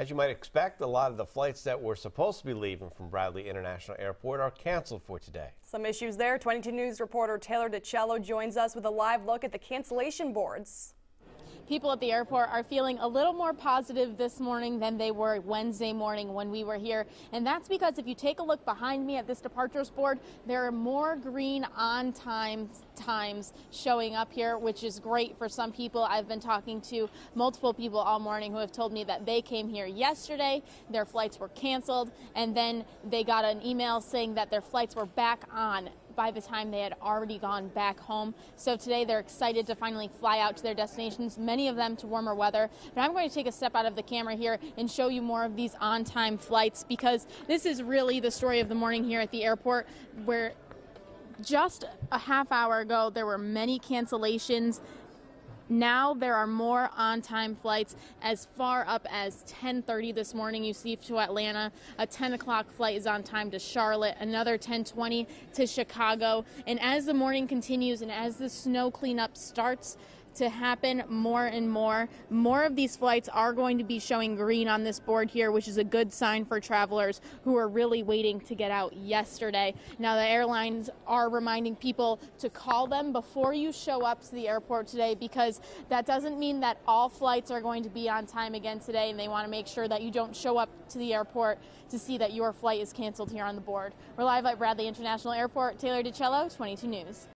As you might expect, a lot of the flights that were supposed to be leaving from Bradley International Airport are canceled for today. Some issues there. 22 News reporter Taylor DiCello joins us with a live look at the cancellation boards. People at the airport are feeling a little more positive this morning than they were Wednesday morning when we were here. And that's because if you take a look behind me at this departures board, there are more green on times showing up here, which is great for some people. I've been talking to multiple people all morning who have told me that they came here yesterday, their flights were canceled, and then they got an email saying that their flights were back on by the time they had already gone back home. So today they're excited to finally fly out to their destinations, many of them to warmer weather. But I'm going to take a step out of the camera here and show you more of these on-time flights, because this is really the story of the morning here at the airport, where just a half hour ago there were many cancellations. Now there are more on-time flights as far up as 10:30 this morning. You see to Atlanta, a 10 o'clock flight is on time to Charlotte, another 10:20 to Chicago. And as the morning continues and as the snow cleanup starts to happen more and more of these flights are going to be showing green on this board here, which is a good sign for travelers who are really waiting to get out yesterday. Now the airlines are reminding people to call them before you show up to the airport today, because that doesn't mean that all flights are going to be on time again today, and they want to make sure that you don't show up to the airport to see that your flight is canceled here on the board. We're live at Bradley International Airport. Taylor DiCello, 22 News.